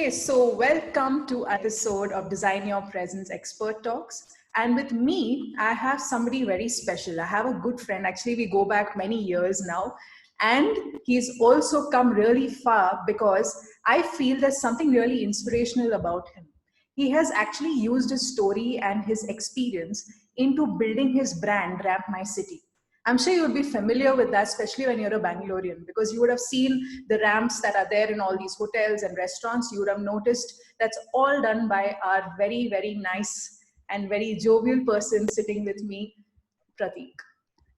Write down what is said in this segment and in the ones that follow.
Okay, so welcome to an episode of Design Your Presence Expert Talks. And with me, I have somebody very special. I have a good friend. Actually, we go back many years now. And he's also come really far because I feel there's something really inspirational about him. He has actually used his story and his experience into building his brand, Ramp My City. I'm sure you would be familiar with that, especially when you're a Bangalorean, because you would have seen the ramps that are there in all these hotels and restaurants. You would have noticed that's all done by our very, very nice and very jovial person sitting with me, Prateek.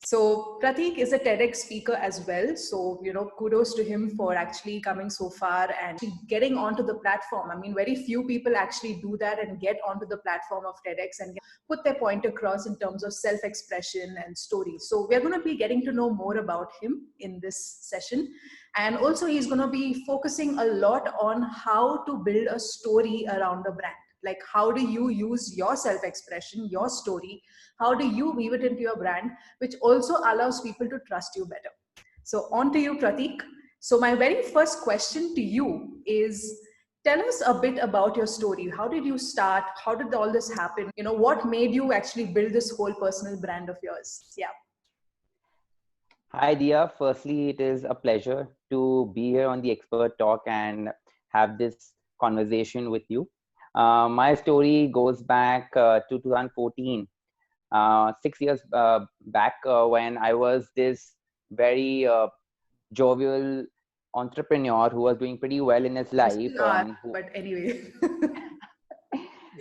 So Prateek is a TEDx speaker as well. So, kudos to him for actually coming so far and getting onto the platform. I mean, very few people actually do that and get onto the platform of TEDx and put their point across in terms of self-expression and story. So we're going to be getting to know more about him in this session. And also he's going to be focusing a lot on how to build a story around the brand. Like, how do you use your self-expression, your story? How do you weave it into your brand, which also allows people to trust you better? So on to you, Prateek. So my very first question to you is, tell us a bit about your story. How did you start? How did all this happen? What made you actually build this whole personal brand of yours? Yeah. Hi, Diya. Firstly, it is a pleasure to be here on the Expert Talk and have this conversation with you. My story goes back to 2014, 6 years back when I was this very jovial entrepreneur who was doing pretty well in his life. But anyway.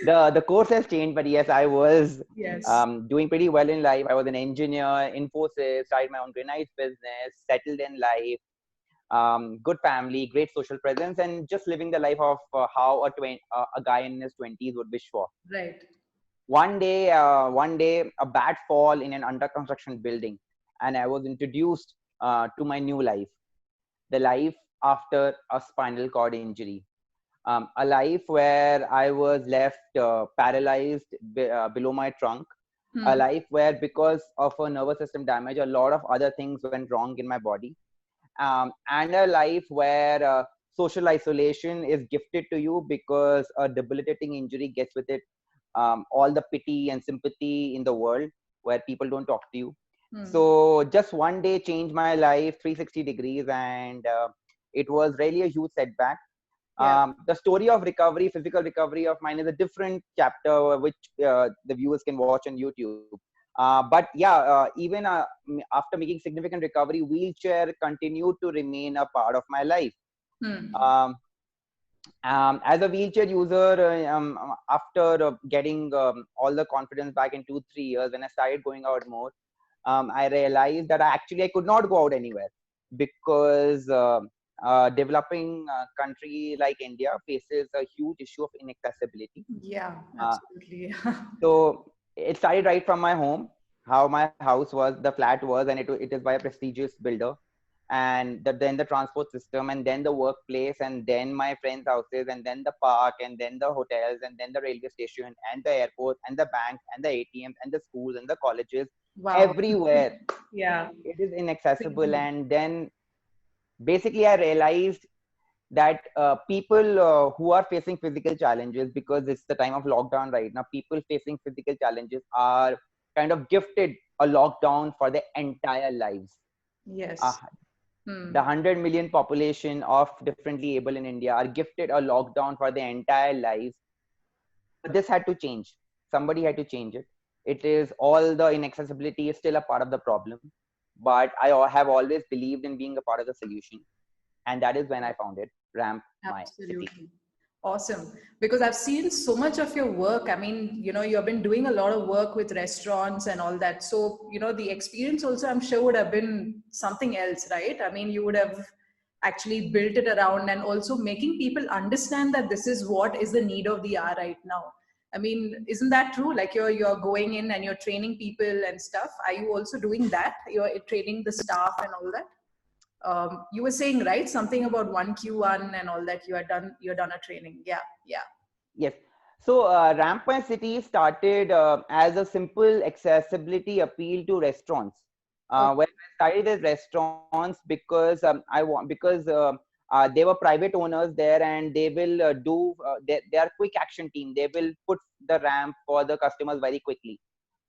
The course has changed, but yes, I was Yes. doing pretty well in life. I was an engineer, Infosys, started my own granite business, settled in life, good family, great social presence, and just living the life of how a guy in his 20s would wish for. Right. One day, a bad fall in an under construction building, and I was introduced to my new life, the life after a spinal cord injury. A life where I was left paralyzed below my trunk, a life where because of a nervous system damage, a lot of other things went wrong in my body, and a life where social isolation is gifted to you because a debilitating injury gets with it all the pity and sympathy in the world, where people don't talk to you. So just one day changed my life 360 degrees, and it was really a huge setback. The story of recovery, physical recovery of mine, is a different chapter which the viewers can watch on YouTube. But yeah, even after making significant recovery, wheelchair continued to remain a part of my life. As a wheelchair user, after getting all the confidence back in 2-3 years, when I started going out more, I realized that I could not go out anywhere because developing country like India faces a huge issue of inaccessibility. Yeah, absolutely. So it started right from my home, how my house was, the flat was, and it is by a prestigious builder, and then the transport system, and then the workplace, and then my friends' houses, and then the park, and then the hotels, and then the railway station, and the airport, and the bank, and the ATMs, and the schools, and the colleges. Wow. Everywhere. Yeah. It is inaccessible. And then basically I realized that people who are facing physical challenges, because it's the time of lockdown right now, people facing physical challenges are kind of gifted a lockdown for their entire lives. Yes. The 100 million population of differently able in India are gifted a lockdown for their entire lives. But this had to change. Somebody had to change it. It is all the inaccessibility is still a part of the problem, but I have always believed in being a part of the solution. And that is when I found it, Ramp My City. Awesome. Because I've seen so much of your work. I mean, you have been doing a lot of work with restaurants and all that. So, the experience also, I'm sure, would have been something else, right? I mean, you would have actually built it around and also making people understand that this is what is the need of the hour right now. I mean, isn't that true? Like you're going in and you're training people and stuff. Are you also doing that? You're training the staff and all that? You were saying, right, something about 1Q1 and all that. You're done a training. Yeah. Yes. So Ramp My City started as a simple accessibility appeal to restaurants. Where I started as restaurants because They were private owners there, and they will they are quick action team. They will put the ramp for the customers very quickly.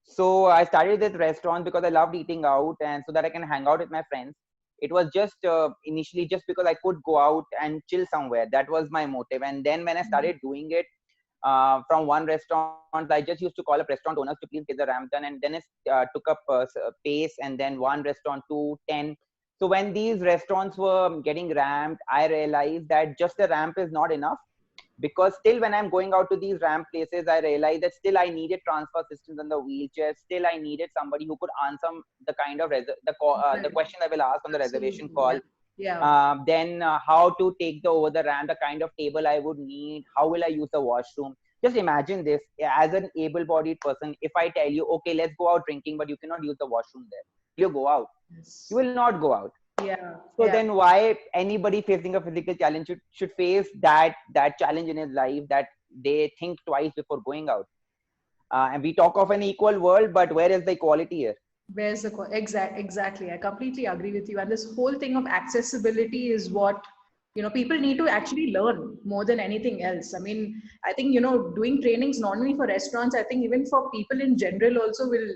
So I started with restaurants because I loved eating out, and so that I can hang out with my friends. It was just initially just because I could go out and chill somewhere. That was my motive. And then when I started doing it, from one restaurant, I just used to call up restaurant owners to please get the ramp done, and then it took up pace, and then one restaurant, two, 10. So when these restaurants were getting ramped, I realized that just the ramp is not enough, because still when I'm going out to these ramp places, I realized that still I needed transfer systems on the wheelchair. Still I needed somebody who could answer the kind of the Right. question I will ask on the reservation Absolutely. call. Yeah. Yeah. Then how to take the over the ramp, the kind of table I would need, how will I use the washroom. Just imagine this, as an able-bodied person, if I tell you, okay, let's go out drinking, but you cannot use the washroom there, will you go out? You Yes. will not go out. Yeah. So Yeah. then why anybody facing a physical challenge should face that challenge in his life, that they think twice before going out. And we talk of an equal world, but where is the equality here? Where's the exactly? I completely agree with you. And this whole thing of accessibility is what people need to actually learn more than anything else. I mean, I think doing trainings not only for restaurants, I think even for people in general also will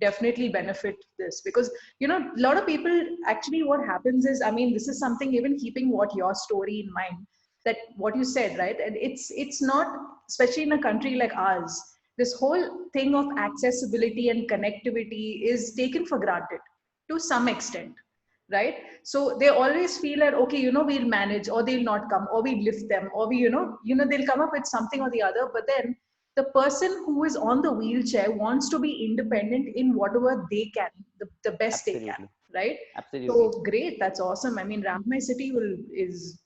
definitely benefit this, because a lot of people actually, what happens is, I mean, this is something, even keeping what your story in mind, that what you said, right? And it's not, especially in a country like ours, this whole thing of accessibility and connectivity is taken for granted to some extent, right? So they always feel that, okay, we'll manage, or they'll not come, or we lift them, or we they'll come up with something or the other. But then the person who is on the wheelchair wants to be independent in whatever they can, the best they can, Absolutely, right? absolutely. So great, that's awesome. I mean, Ramp My City is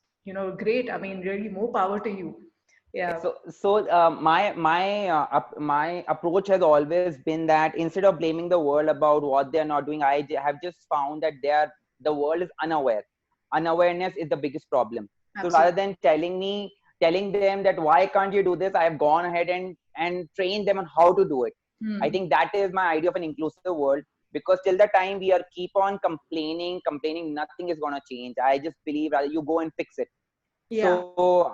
great. I mean, really, more power to you. Yeah. My approach has always been that instead of blaming the world about what they are not doing, have just found that the world is unaware. Unawareness is the biggest problem. So rather Absolutely. than telling them that why can't you do this, I have gone ahead and trained them on how to do it. I Hmm. think that is my idea of an inclusive world, because till the time we are keep on complaining, nothing is gonna change. I just believe rather you go and fix it. Yeah. So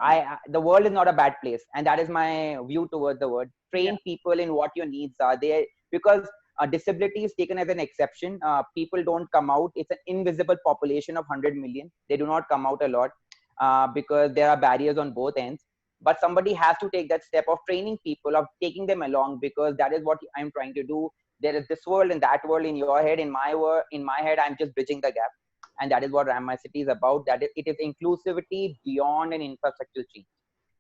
the world is not a bad place, and that is my view towards the world. Train Yeah. people in what your needs are there, because disability is taken as an exception. People don't come out. It's an invisible population of 100 million. They do not come out a lot, because there are barriers on both ends. But somebody has to take that step of training people, of taking them along, because that is what I'm trying to do. There is this world and that world in your head, in my world, in my head, I'm just bridging the gap. And that is what Ram My City is about. That it is inclusivity beyond an infrastructural change.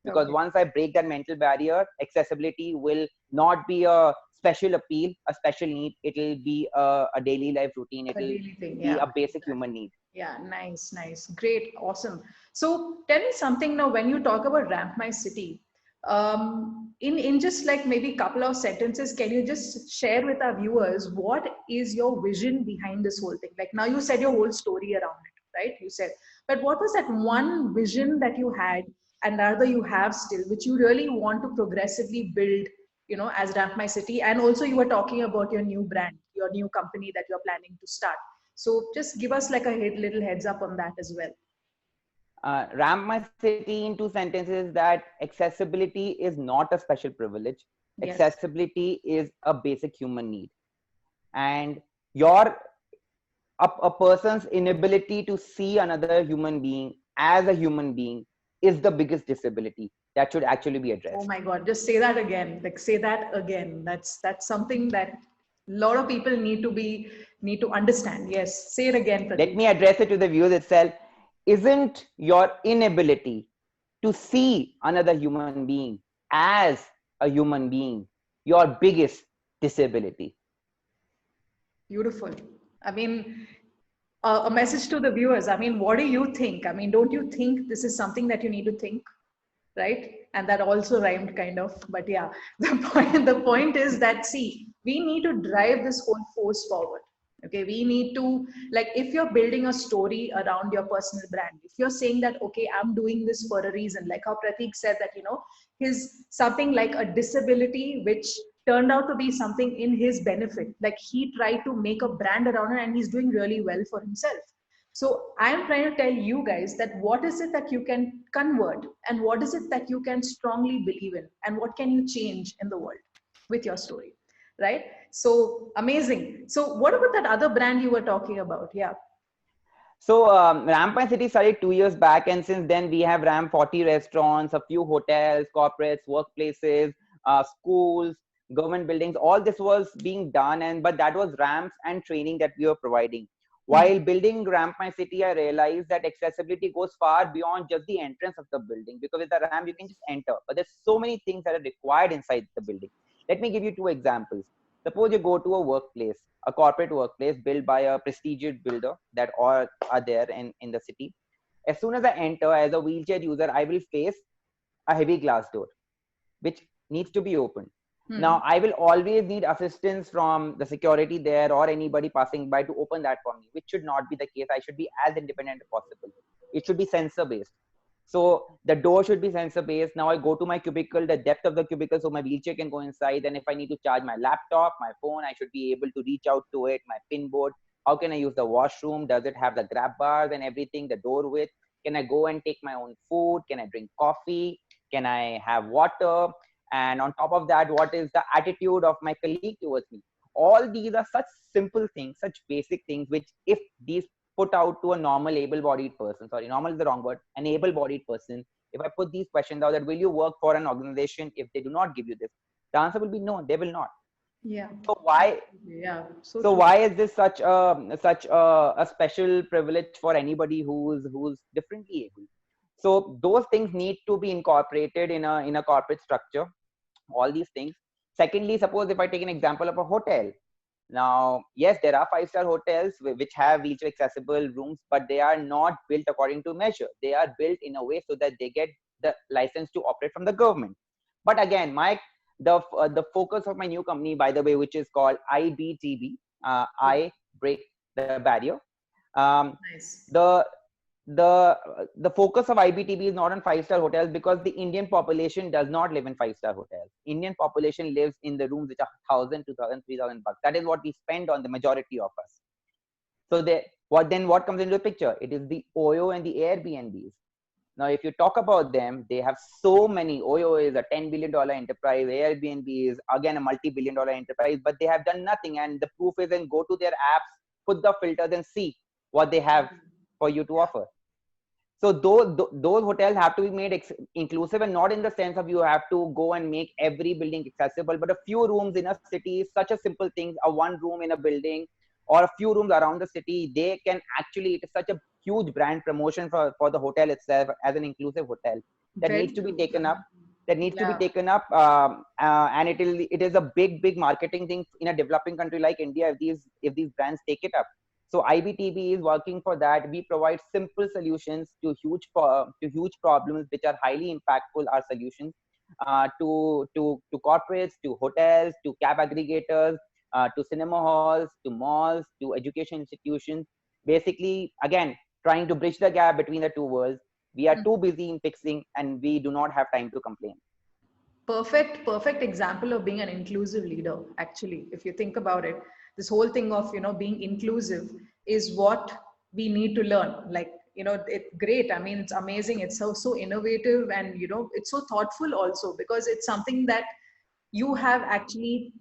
Because Okay. once I break that mental barrier, accessibility will not be a special appeal, a special need. It will be a daily life routine. It A will daily thing. be Yeah. a basic human Exactly. need. Yeah. Nice. Nice. Great. Awesome. So tell me something now. When you talk about Ramp My City, in just like maybe couple of sentences, can you just share with our viewers what is your vision behind this whole thing? Like, now you said your whole story around it, right? You said, but what was that one vision that you had, and rather you have still, which you really want to progressively build, as Ramp My City? And also you were talking about your new brand, your new company that you're planning to start. So just give us like a little heads up on that as well. Ramp My City in two sentences: that accessibility is not a special privilege. Yes. Accessibility is a basic human need. And your a person's inability to see another human being as a human being is the biggest disability that should actually be Oh addressed. my God, just say that again. Like, say that again. That's something that a lot of people need to understand. Yes. Say it again, Let Prateek. me address it to the views itself. Isn't your inability to see another human being as a human being your biggest disability? Beautiful. I mean, a message to the viewers. I mean, what do you think? I mean, don't you think this is something that you need to think, right? And that also rhymed kind of. But yeah, the point is that, see, we need to drive this whole force forward. Okay, we need to, like, if you're building a story around your personal brand, if you're saying that, okay, I'm doing this for a reason, like how Prateek said that, his something like a disability which turned out to be something in his benefit, like he tried to make a brand around it, and he's doing really well for himself. So I am trying to tell you guys that what is it that you can convert and what is it that you can strongly believe in and what can you change in the world with your story, right? So amazing. So what about that other brand you were talking about? Yeah. So Ramp My City started 2 years back, and since then we have ramped 40 restaurants, a few hotels, corporates, workplaces, schools, government buildings. All this was being done, and but that was ramps and training that we were providing. Hmm. While building Ramp My City, I realized that accessibility goes far beyond just the entrance of the building, because with the ramp you can just enter, but there's so many things that are required inside the building. Let me give you two examples. Suppose you go to a workplace, a corporate workplace built by a prestigious builder that all are there in the city. As soon as I enter as a wheelchair user, I will face a heavy glass door, which needs to be opened. Hmm. Now, I will always need assistance from the security there or anybody passing by to open that for me, which should not be the case. I should be as independent as possible. It should be sensor based. So the door should be sensor based. Now I go to my cubicle, the depth of the cubicle, so my wheelchair can go inside. And if I need to charge my laptop, my phone, I should be able to reach out to it, my pin board. How can I use the washroom? Does it have the grab bars and everything, the door width? Can I go and take my own food? Can I drink coffee? Can I have water? And on top of that, what is the attitude of my colleague towards me? All these are such simple things, such basic things, which if these put out to a normal able-bodied person, sorry, normal is the wrong word, an able-bodied person, if I put these questions out, that will you work for an organization if they do not give you this? The answer will be no, they will not. Yeah. So why? Yeah. So So true. why is this such a special privilege for anybody who's differently able? So those things need to be incorporated in a corporate structure. All these things. Secondly, suppose if I take an example of a hotel. Now, yes, there are five-star hotels which have wheelchair accessible rooms, but they are not built according to measure. They are built in a way so that they get the license to operate from the government. But again, the focus of my new company, by the way, which is called IBTB, I break the barrier. Um, Nice. the the focus of IBTB is not on five-star hotels, because the Indian population does not live in five-star hotels. Indian population lives in the rooms which are 1,000, 2,000, 3,000 bucks. That is what we spend on the majority of us. So what comes into the picture? It is the OYO and the Airbnbs. Now, if you talk about them, they have so many. OYO is a $10 billion enterprise. Airbnb is again a multi-billion-dollar enterprise, but they have done nothing. And the proof is, in go to their apps, put the filters and see what they have for you to offer. So those hotels have to be made inclusive, and not in the sense of you have to go and make every building accessible, but a few rooms in a city, such a simple thing, a one room in a building or a few rooms around the city, they can actually, it is such a huge brand promotion for the hotel itself as an inclusive hotel that needs Very to be true. taken up. That needs to be Yeah. taken up, and it is a big marketing thing in a developing country like India if these brands take it up. So IBTB is working for that. We provide simple solutions to huge problems which are highly impactful. Our solutions to corporates, to hotels, to cab aggregators, to cinema halls, to malls, to education institutions. Basically, again, trying to bridge the gap between the two worlds. We are too busy in fixing, and we do not have time to complain. Perfect example of being an inclusive leader, actually. If you think about it, this whole thing of, being inclusive is what we need to learn. Like, it's great. I mean, it's amazing. It's so innovative, and, it's so thoughtful also, because it's something that you have actually,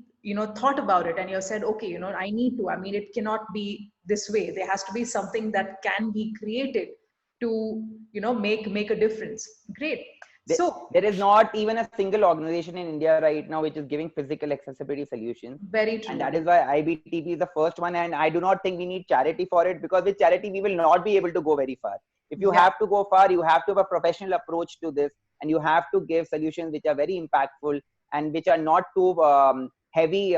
thought about it, and you said, okay, I need to, I mean, it cannot be this way. There has to be something that can be created to, make a difference. Great. So There is not even a single organization in India right now which is giving physical accessibility solutions. very And true. that is why IBTP is the first one. And I do not think we need charity for it, because with charity, we will not be able to go very far. If you Yeah, have to go far, you have to have a professional approach to this, and you have to give solutions which are very impactful and which are not too heavy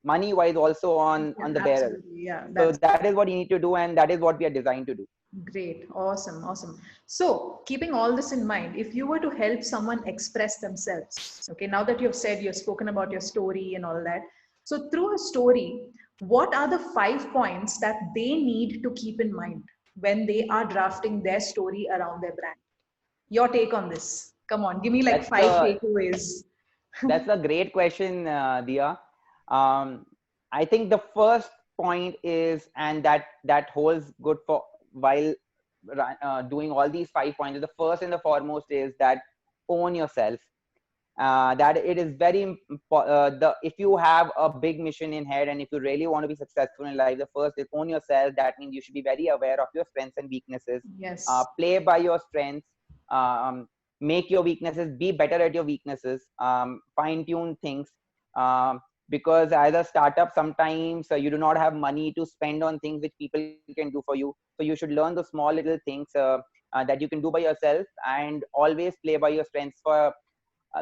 money wise also on the bearer. absolutely. Yeah, So that's that is what you need to do, and that is what we are designed to do. great. Awesome, awesome. So, keeping all this in mind, if you were to help someone express themselves, okay, now that you've said, you've spoken about your story and all that, so through a story, what are the 5 points that they need to keep in mind when they are drafting their story around their brand? Your take on this? Come on, give me like That's five a takeaways. That's a great question, Diya. I think the first point is, and that holds good for while doing all these 5 points. The first and the foremost is that own yourself. That it is very the if you have a big mission in head, and if you really want to be successful in life, the first is own yourself. That means you should be very aware of your strengths and weaknesses. Yes. Play by your strengths. Make your weaknesses, be better at your weaknesses. Fine tune things. Because as a startup, sometimes you do not have money to spend on things which people can do for you, so you should learn the small little things that you can do by yourself, and always play by your strengths.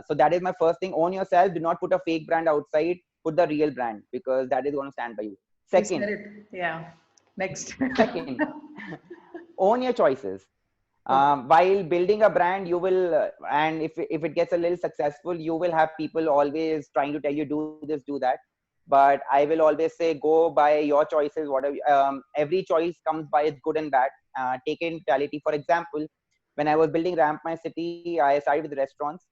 So that is my first thing. Own yourself. Do not put a fake brand outside. Put the real brand, because that is going to stand by you. You said Second, it. Yeah. Next. second, own your choices. Okay. While building a brand, you will, and if it gets a little successful, you will have people always trying to tell you do this, do that. But I will always say go by your choices. Whatever, every choice comes by its good and bad. Take it in totality. For example, when I was building Ramp My City, I started with restaurants.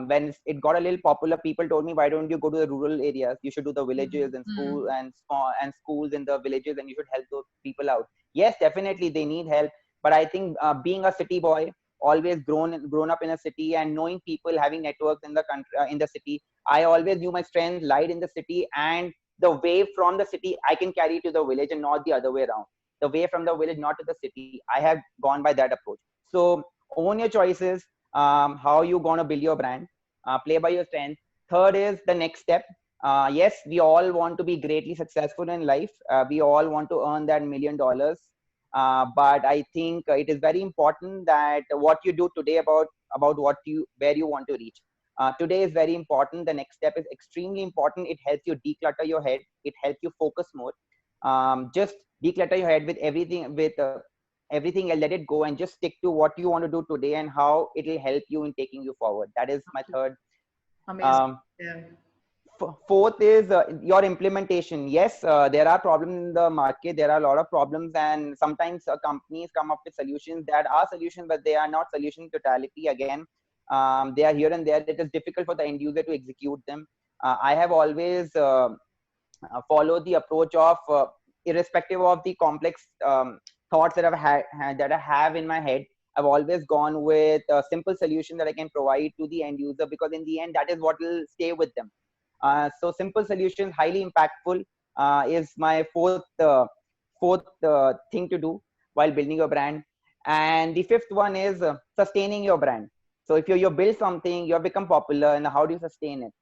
When it got a little popular, people told me, why don't you go to the rural areas? You should do the villages and Mm. schools in the villages, and you should help those people out. Yes, definitely they need help, but I think being a city boy, always grown up in a city, and knowing people, having networks in the country, in the city, I always knew my strength lied in the city, and the way from the city I can carry to the village, and not the other way around. The way from the village, not to the city. I have gone by that approach. So own your choices. How you gonna build your brand? Play by your strength. Third is the next step. Yes, we all want to be greatly successful in life. We all want to earn that $1 million. But I think it is very important that what you do today about where you want to reach. Today is very important. The next step is extremely important. It helps you declutter your head. It helps you focus more. Just declutter your head with everything, and let it go, and just stick to what you want to do today and how it will help you in taking you forward. That is my third. Amazing. Um, Yeah. Fourth is your implementation. Yes, there are problems in the market. There are a lot of problems, and sometimes companies come up with solutions that are solutions, but they are not solution in totality. Again, they are here and there. It is difficult for the end user to execute them. I have always followed the approach of irrespective of the complex thoughts that that I have in my head. I've always gone with a simple solution that I can provide to the end user, because in the end, that is what will stay with them. So simple solutions, highly impactful, is my fourth thing to do while building your brand. And the fifth one is sustaining your brand. So if you build something, you have become popular, and how do you sustain it?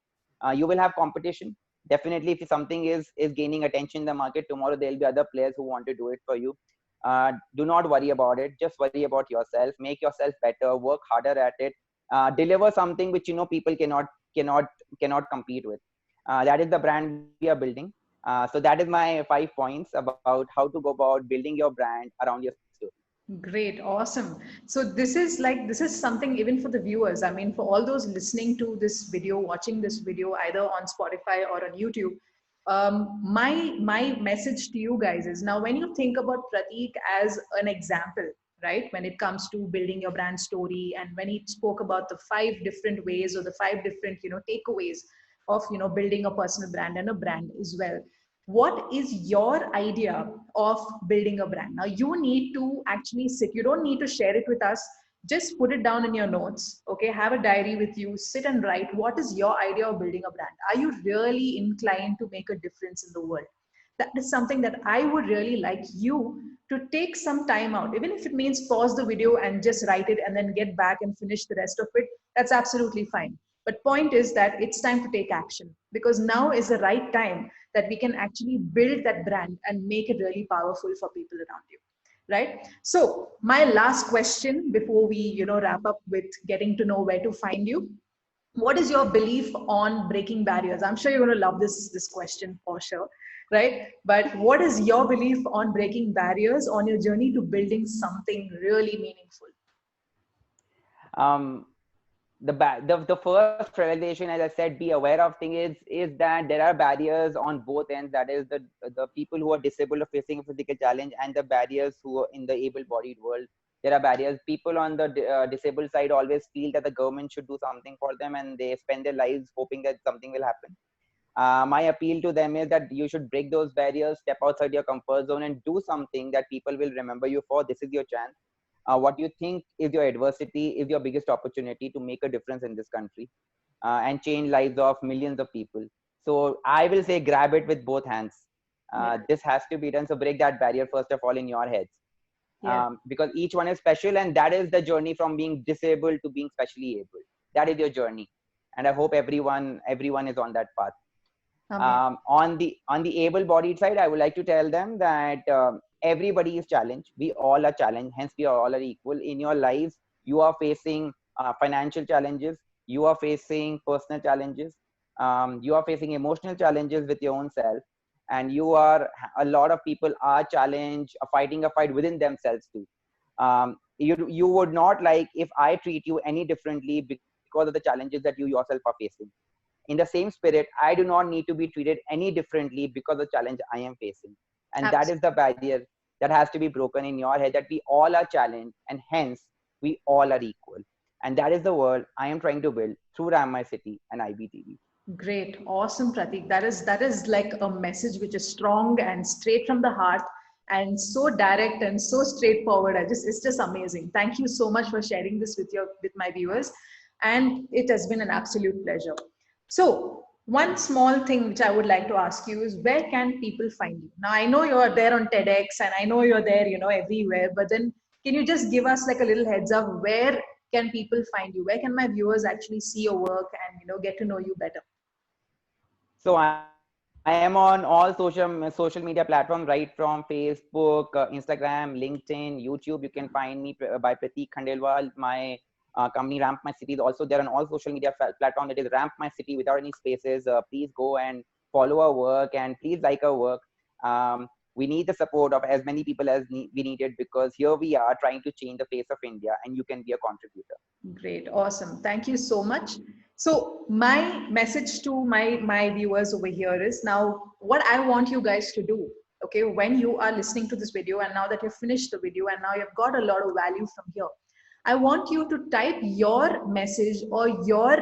You will have competition. Definitely, if something is gaining attention in the market, tomorrow there will be other players who want to do it for you. Do not worry about it. Just worry about yourself. Make yourself better. Work harder at it. Deliver something which people cannot compete with. That is the brand we are building. So that is my 5 points about how to go about building your brand around your story. Great, awesome. So this is something even for the viewers. I mean, for all those listening to this video, watching this video either on Spotify or on YouTube. My message to you guys is, now when you think about Prateek as an example, right? When it comes to building your brand story, and when he spoke about the 5 different ways, or the 5 different takeaways of building a personal brand and a brand as well. What is your idea of building a brand? Now you need to actually sit, you don't need to share it with us, just put it down in your notes. Okay, have a diary with you, sit and write, what is your idea of building a brand? Are you really inclined to make a difference in the world? That is something that I would really like you to take some time out, even if it means pause the video and just write it and then get back and finish the rest of it. That's absolutely fine. But point is that it's time to take action, because now is the right time that we can actually build that brand and make it really powerful for people around you, right? So my last question before we wrap up with getting to know where to find you: what is your belief on breaking barriers? I'm sure you're going to love this question for sure, right? But what is your belief on breaking barriers on your journey to building something really meaningful? Um, the first realization, as I said, be aware of thing is that there are barriers on both ends. That is the people who are disabled or facing a physical challenge, and the barriers who are in the able-bodied world. There are barriers. People on the disabled side always feel that the government should do something for them, and they spend their lives hoping that something will happen. My appeal to them is that you should break those barriers, step outside your comfort zone, and do something that people will remember you for. This is your chance. What you think is your adversity is your biggest opportunity to make a difference in this country, and change lives of millions of people. So I will say grab it with both hands. Yeah. This has to be done. So break that barrier first of all in your heads, Yeah. because each one is special, and that is the journey from being disabled to being specially able. That is your journey, and I hope everyone is on that path. Amen. On the able-bodied side, I would like to tell them that everybody is challenged. We all are challenged. Hence, we all are equal in your lives. You are facing financial challenges. You are facing personal challenges. You are facing emotional challenges with your own self, and a lot of people are challenged, fighting a fight within themselves too. You would not like if I treat you any differently because of the challenges that you yourself are facing. In the same spirit, I do not need to be treated any differently because of the challenge I am facing. And that is the barrier that has to be broken in your head, that we all are challenged and hence we all are equal. And that is the world I am trying to build through Ram My City and IBTV. Great, awesome, Prateek. That is like a message which is strong and straight from the heart, and so direct and so straightforward. It's just amazing. Thank you so much for sharing this with my viewers, and it has been an absolute pleasure. So, one small thing which I would like to ask you is, where can people find you? Now, I know you're there on TEDx, and I know you're there, everywhere. But then, can you just give us like a little heads up? Where can people find you? Where can my viewers actually see your work and get to know you better? So I am on all social media platforms, right from Facebook, Instagram, LinkedIn, YouTube. You can find me by Prateek Khandelwal. My company Ramp My City is also there on all social media platform. That is Ramp My City without any spaces. Please go and follow our work, and please like our work. We need the support of as many people as we needed, because here we are trying to change the face of India, and you can be a contributor. Great, awesome. Thank you so much. So my message to my viewers over here is, now what I want you guys to do, okay, when you are listening to this video, and now that you've finished the video and now you've got a lot of value from here, I want you to type your message or your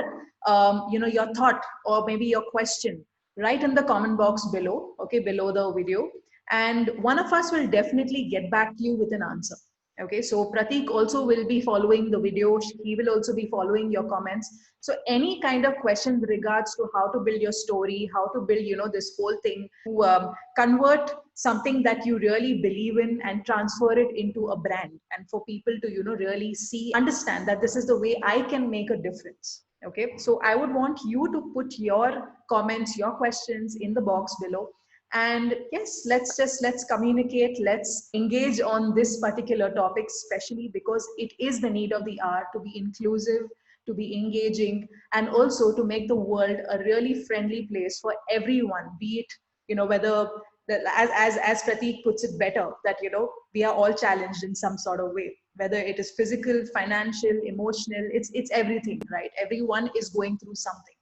thought or maybe your question right in the comment box below, okay, below the video, and one of us will definitely get back to you with an answer. Okay, so Prateek also will be following the video. He will also be following your comments. So any kind of question with regards to how to build your story, how to build, this whole thing, to convert something that you really believe in and transfer it into a brand, and for people to, really see, understand that this is the way I can make a difference. Okay, so I would want you to put your comments, your questions in the box below, and yes, let's communicate, let's engage on this particular topic, especially because it is the need of the hour to be inclusive, to be engaging, and also to make the world a really friendly place for everyone, be it, whether as Prateek puts it better, that we are all challenged in some sort of way, whether it is physical, financial, emotional, it's everything, right? Everyone is going through something.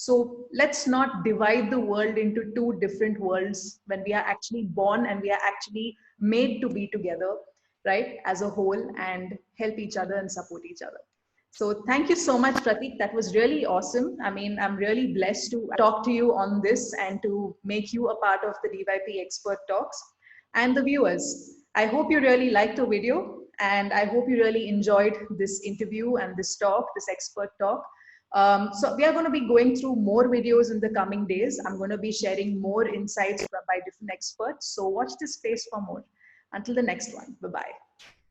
So let's not divide the world into two different worlds when we are actually born and we are actually made to be together, right, as a whole, and help each other and support each other. So thank you so much, Prateek. That was really awesome. I mean, I'm really blessed to talk to you on this and to make you a part of the DYP Expert Talks. And the viewers, I hope you really liked the video, and I hope you really enjoyed this interview and this talk, this expert talk. So we are going to be going through more videos in the coming days. I'm going to be sharing more insights by different experts. So watch this space for more. Until the next one. Bye-bye.